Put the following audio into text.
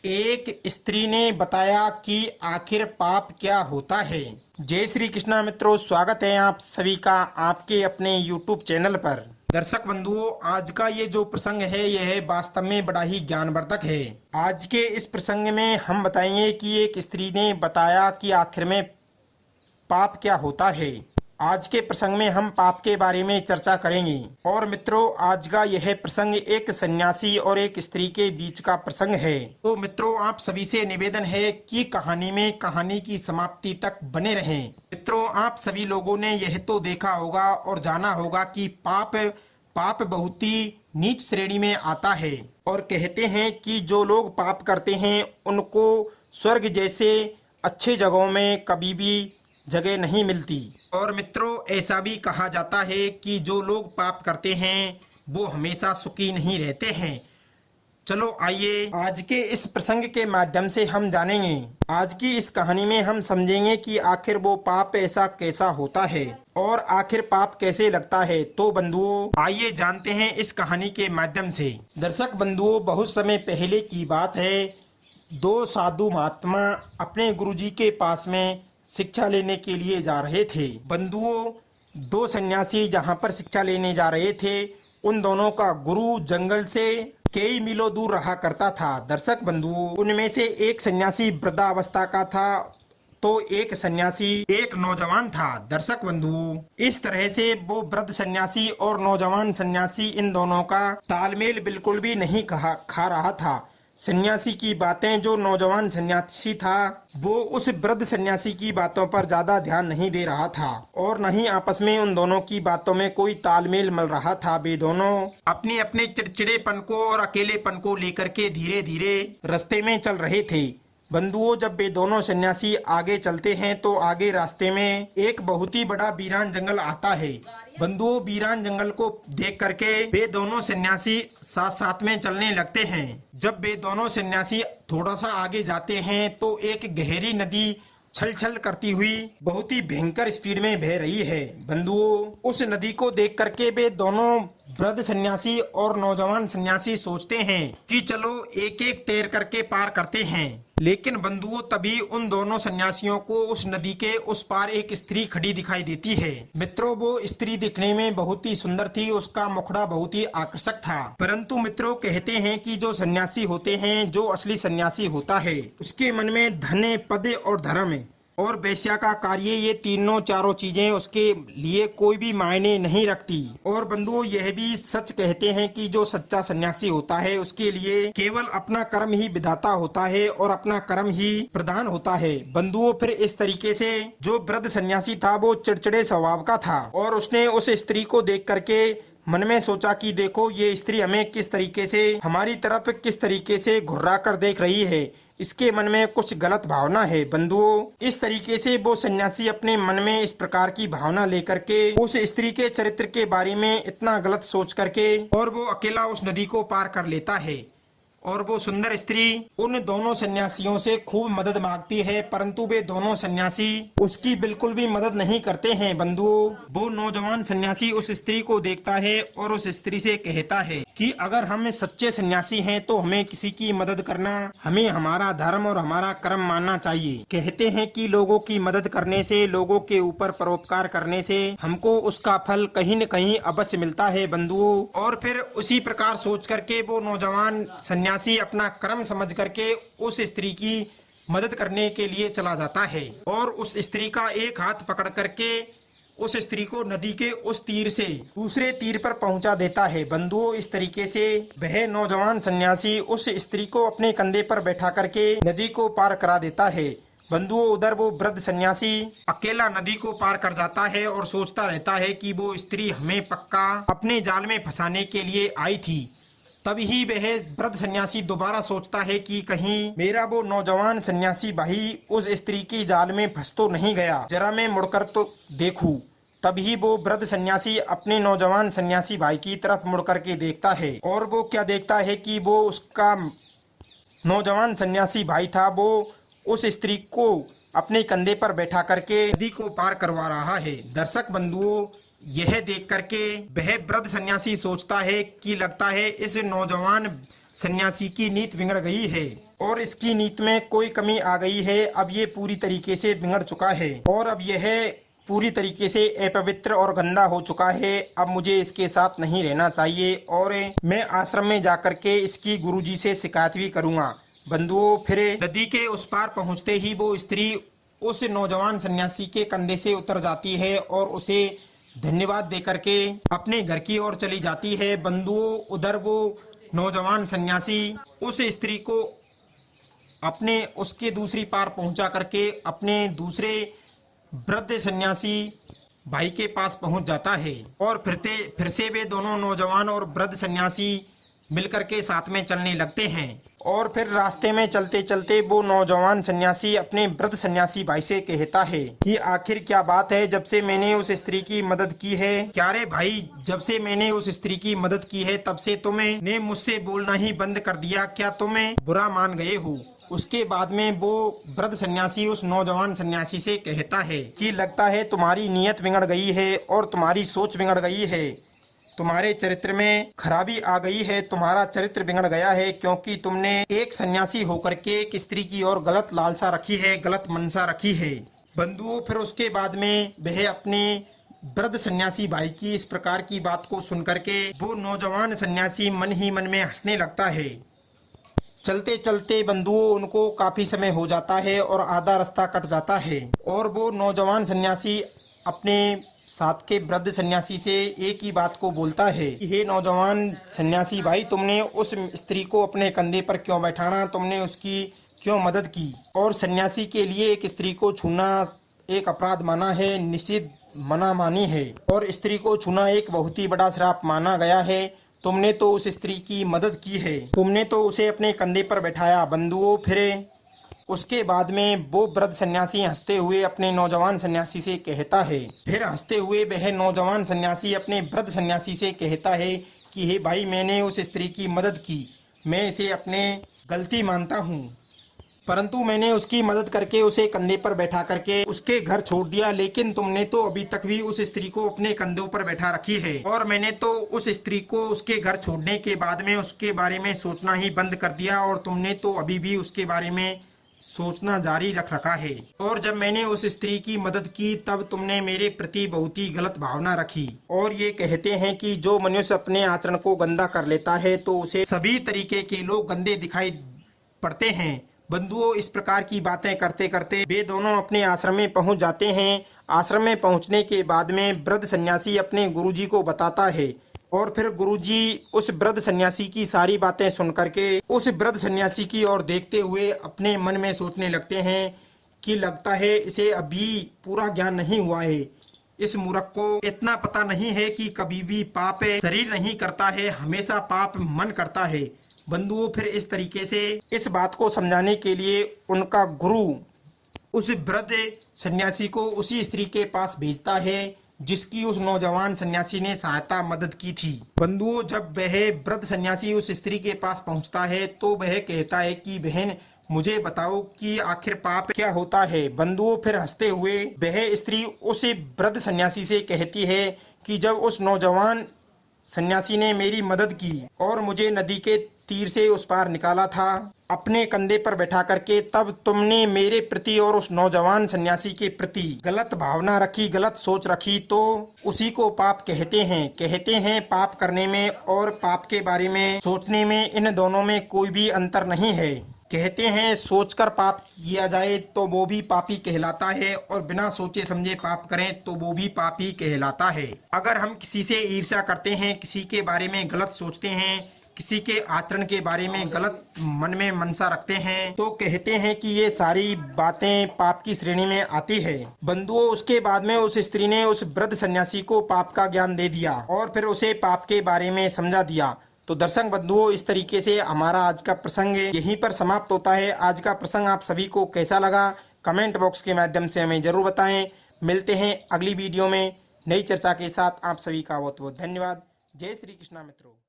एक स्त्री ने बताया कि आखिर पाप क्या होता है। जय श्री कृष्णा मित्रों, स्वागत है आप सभी का आपके अपने YouTube चैनल पर। दर्शक बंधुओं, आज का ये जो प्रसंग है यह वास्तव में बड़ा ही ज्ञानवर्धक है। आज के इस प्रसंग में हम बताएंगे कि एक स्त्री ने बताया कि आखिर में पाप क्या होता है। आज के प्रसंग में हम पाप के बारे में चर्चा करेंगे। और मित्रों, आज का यह प्रसंग एक सन्यासी और एक स्त्री के बीच का प्रसंग है। तो मित्रों, आप सभी से निवेदन है कि कहानी की समाप्ति तक बने रहें। मित्रों, आप सभी लोगों ने यह तो देखा होगा और जाना होगा कि पाप बहुत ही नीच श्रेणी में आता है। और कहते हैं कि जो लोग पाप करते हैं उनको स्वर्ग जैसे अच्छे जगहों में कभी भी जगह नहीं मिलती। और मित्रों, ऐसा भी कहा जाता है कि जो लोग पाप करते हैं वो हमेशा सुखी नहीं रहते हैं। चलो आइए आज के इस प्रसंग के माध्यम से हम जानेंगे। आज की इस कहानी में हम समझेंगे कि आखिर वो पाप ऐसा कैसा होता है और आखिर पाप कैसे लगता है। तो बंधुओं, आइए जानते हैं इस कहानी के माध्यम से। दर्शक बंधुओं, बहुत समय पहले की बात है। दो साधु महात्मा अपने गुरुजी के पास में शिक्षा लेने के लिए जा रहे थे। बंधुओं, दो सन्यासी जहाँ पर शिक्षा लेने जा रहे थे उन दोनों का गुरु जंगल से कई मीलों दूर रहा करता था। दर्शक बंधुओं, उनमें से एक सन्यासी वृद्धावस्था का था तो एक सन्यासी एक नौजवान था। दर्शक बंधुओं, इस तरह से वो वृद्ध सन्यासी और नौजवान सन्यासी इन दोनों का तालमेल बिल्कुल भी नहीं खा रहा था। सन्यासी की बातें जो नौजवान सन्यासी था वो उस वृद्ध सन्यासी की बातों पर ज्यादा ध्यान नहीं दे रहा था और न ही आपस में उन दोनों की बातों में कोई तालमेल मिल रहा था। वे दोनों अपने अपने चिड़चिड़ेपन को और अकेलेपन को लेकर के धीरे धीरे रास्ते में चल रहे थे। बंधुओं, जब वे दोनों सन्यासी आगे चलते हैं तो आगे रास्ते में एक बहुत ही बड़ा वीरान जंगल आता है। बंधुओं, वीरान जंगल को देख करके वे दोनों सन्यासी साथ साथ में चलने लगते हैं। जब वे दोनों सन्यासी थोड़ा सा आगे जाते हैं तो एक गहरी नदी छल छल करती हुई बहुत ही भयंकर स्पीड में बह रही है। बंधुओं, उस नदी को देख करके वे दोनों वृद्ध सन्यासी और नौजवान सन्यासी सोचते हैं कि चलो एक एक तैर करके पार करते हैं। लेकिन बंधुओं, तभी उन दोनों सन्यासियों को उस नदी के उस पार एक स्त्री खड़ी दिखाई देती है। मित्रों, वो स्त्री दिखने में बहुत ही सुंदर थी, उसका मुखड़ा बहुत ही आकर्षक था। परंतु मित्रों, कहते हैं कि जो सन्यासी होते हैं, जो असली सन्यासी होता है, उसके मन में धन, पद और धर्म और वेश्या का कार्य, ये तीनों चारों चीजें उसके लिए कोई भी मायने नहीं रखती। और बंधुओं, यह भी सच कहते हैं कि जो सच्चा सन्यासी होता है उसके लिए केवल अपना कर्म ही विधाता होता है और अपना कर्म ही प्रधान होता है। बंधुओं, फिर इस तरीके से जो वृद्ध सन्यासी था वो चिड़चिड़े स्वभाव का था और उसने उस स्त्री को देख करके मन में सोचा कि देखो ये स्त्री हमें किस तरीके से, हमारी तरफ किस तरीके से घुर्रा कर देख रही है, इसके मन में कुछ गलत भावना है। बंधुओं, इस तरीके से वो सन्यासी अपने मन में इस प्रकार की भावना लेकर के उस स्त्री के चरित्र के बारे में इतना गलत सोच करके और वो अकेला उस नदी को पार कर लेता है। और वो सुंदर स्त्री उन दोनों सन्यासियों से खूब मदद मांगती है, परंतु वे दोनों सन्यासी उसकी बिल्कुल भी मदद नहीं करते हैं। बंधुओं, वो नौजवान सन्यासी उस स्त्री को देखता है और उस स्त्री से कहता है कि अगर हम सच्चे सन्यासी हैं तो हमें किसी की मदद करना, हमें हमारा धर्म और हमारा कर्म मानना चाहिए। कहते हैं कि लोगों की मदद करने से, लोगों के ऊपर परोपकार करने से हमको उसका फल कहीं न कहीं अवश्य मिलता है। बंधुओं, और फिर उसी प्रकार सोच करके वो नौजवान सन्यासी अपना कर्म समझ करके उस स्त्री की मदद करने के लिए चला जाता है और उस स्त्री का एक हाथ पकड़ करके उस स्त्री को नदी के उस तीर से दूसरे तीर पर पहुंचा देता है। बंधुओं, इस तरीके से वह नौजवान सन्यासी उस स्त्री को अपने कंधे पर बैठा करके नदी को पार करा देता है। बंधुओं, उधर वो वृद्ध सन्यासी अकेला नदी को पार कर जाता है और सोचता रहता है कि वो स्त्री हमें पक्का अपने जाल में फंसाने के लिए आई थी। तभी वह वृद्ध सन्यासी दोबारा सोचता है कि कहीं मेरा वो नौजवान सन्यासी भाई उस स्त्री की जाल में फंस तो नहीं गया, जरा मैं मुड़कर तो देखूं। तभी वो वृद्ध सन्यासी अपने नौजवान सन्यासी भाई की तरफ मुड़ करके देखता है और वो क्या देखता है कि वो उसका नौजवान सन्यासी भाई था, वो उस स्त्री को अपने कंधे पर बैठा करके नदी को पार करवा रहा है। दर्शक बंधुओं, यह देख करके वह वृद्ध सन्यासी सोचता है कि लगता है इस नौजवान सन्यासी की नीत बिगड़ गई है और इसकी नीत में कोई कमी आ गई है। अब ये पूरी तरीके से बिगड़ चुका है और अब यह पूरी तरीके से अपवित्र और गंदा हो चुका है। अब मुझे इसके साथ नहीं रहना चाहिए और मैं आश्रम में जाकर के इसकी गुरुजी से शिकायत भी करूंगा। बंधुओं, फिर नदी के उस पार पहुंचते ही वो स्त्री उस नौजवान सन्यासी के कंधे से उतर जाती है और उसे धन्यवाद देकर के अपने घर की ओर चली जाती है। बंधुओं, उधर वो नौजवान सन्यासी उस स्त्री को अपने उसके दूसरी पार पहुंचा करके अपने दूसरे वृद्ध सन्यासी भाई के पास पहुंच जाता है और फिर से वे दोनों नौजवान और वृद्ध सन्यासी मिलकर के साथ में चलने लगते हैं। और फिर रास्ते में चलते चलते वो नौजवान सन्यासी अपने वृद्ध सन्यासी भाई से कहता है कि आखिर क्या बात है, जब से मैंने उस स्त्री की मदद की है, क्या रे भाई, जब से मैंने उस स्त्री की मदद की है तब से तुमने मुझसे बोलना ही बंद कर दिया, क्या तुम्हें बुरा मान गए हो? उसके बाद में वो वृद्ध सन्यासी उस नौजवान सन्यासी से कहता है कि लगता है तुम्हारी नीयत बिगड़ गई है और तुम्हारी सोच बिगड़ गई है, तुम्हारे चरित्र में खराबी आ गई है, तुम्हारा चरित्र बिगड़ गया है, क्योंकि तुमने एक सन्यासी होकर के एक स्त्री की ओर गलत लालसा रखी है, गलत मनसा रखी है। बंधुओं, फिर उसके बाद में वह अपने वृद्ध सन्यासी भाई की इस प्रकार की बात को सुनकर के वो नौजवान सन्यासी मन ही मन में हंसने लगता है। चलते चलते बंधुओं, उनको काफी समय हो जाता है और आधा रास्ता कट जाता है और वो नौजवान सन्यासी अपने साथ के वृद्ध सन्यासी से एक ही बात को बोलता है कि हे नौजवान सन्यासी भाई, तुमने उस स्त्री को अपने कंधे पर क्यों बैठाना, तुमने उसकी क्यों मदद की? और सन्यासी के लिए एक स्त्री को छूना एक अपराध माना है, निषिद्ध मना मानी है और स्त्री को छूना एक बहुत ही बड़ा श्राप माना गया है। तुमने तो उस स्त्री की मदद की है, तुमने तो उसे अपने कंधे पर बैठाया। बंधुओं, फिर उसके बाद में वो वृद्ध सन्यासी हंसते हुए अपने नौजवान सन्यासी से कहता है, फिर हंसते हुए वह नौजवान सन्यासी अपने वृद्ध सन्यासी से कहता है कि हे भाई, मैंने उस स्त्री की मदद की, मैं इसे अपने गलती मानता हूँ, परंतु मैंने उसकी मदद करके उसे कंधे पर बैठा करके उसके घर छोड़ दिया, लेकिन तुमने तो अभी तक भी उस स्त्री को अपने कंधों पर बैठा रखी है और मैंने तो उस स्त्री को उसके घर छोड़ने के बाद में उसके बारे में सोचना ही बंद कर दिया और तुमने तो अभी भी उसके बारे में सोचना जारी रख रखा है। और जब मैंने उस स्त्री की मदद की तब तुमने मेरे प्रति बहुत ही गलत भावना रखी। और ये कहते हैं कि जो मनुष्य अपने आचरण को गंदा कर लेता है तो उसे सभी तरीके के लोग गंदे दिखाई पड़ते हैं। बंधुओं, इस प्रकार की बातें करते करते वे दोनों अपने आश्रम में पहुंच जाते हैं। आश्रम में पहुंचने के बाद में वृद्ध सन्यासी अपने गुरुजी को बताता है और फिर गुरुजी उस वृद्ध सन्यासी की सारी बातें सुन करके उस वृद्ध सन्यासी की ओर देखते हुए अपने मन में सोचने लगते हैं कि लगता है इसे अभी पूरा ज्ञान नहीं हुआ है, इस मूर्ख को इतना पता नहीं है कि कभी भी पाप शरीर नहीं करता है, हमेशा पाप मन करता है। बंधुओं, फिर इस तरीके से इस बात को समझाने के लिए उनका गुरु उस वृद्ध सन्यासी को उसी स्त्री के पास भेजता है जिसकी उस नौजवान सन्यासी ने सहायता मदद की थी। बंधुओं, जब वह वृद्ध सन्यासी उस स्त्री के पास पहुंचता है तो वह कहता है कि बहन, मुझे बताओ कि आखिर पाप क्या होता है। बंधुओं, फिर हंसते हुए वह स्त्री उस वृद्ध सन्यासी से कहती है कि जब उस नौजवान सन्यासी ने मेरी मदद की और मुझे नदी के तीर से उस पार निकाला था अपने कंधे पर बैठा करके, तब तुमने मेरे प्रति और उस नौजवान सन्यासी के प्रति गलत भावना रखी, गलत सोच रखी, तो उसी को पाप कहते हैं। कहते हैं पाप करने में और पाप के बारे में सोचने में इन दोनों में कोई भी अंतर नहीं है। कहते हैं सोचकर पाप किया जाए तो वो भी पापी कहलाता है और बिना सोचे समझे पाप करें तो वो भी पापी कहलाता है। अगर हम किसी से ईर्ष्या करते हैं, किसी के बारे में गलत सोचते हैं, किसी के आचरण के बारे में गलत मन में मनसा रखते हैं, तो कहते हैं कि ये सारी बातें पाप की श्रेणी में आती है। बंधुओं, उसके बाद में उस स्त्री ने उस वृद्ध सन्यासी को पाप का ज्ञान दे दिया और फिर उसे पाप के बारे में समझा दिया। तो दर्शक बंधुओं, इस तरीके से हमारा आज का प्रसंग यहीं पर समाप्त होता है। आज का प्रसंग आप सभी को कैसा लगा कमेंट बॉक्स के माध्यम से हमें जरूर बताएं। मिलते हैं अगली वीडियो में नई चर्चा के साथ। आप सभी का बहुत बहुत धन्यवाद। जय श्री कृष्णा मित्रों।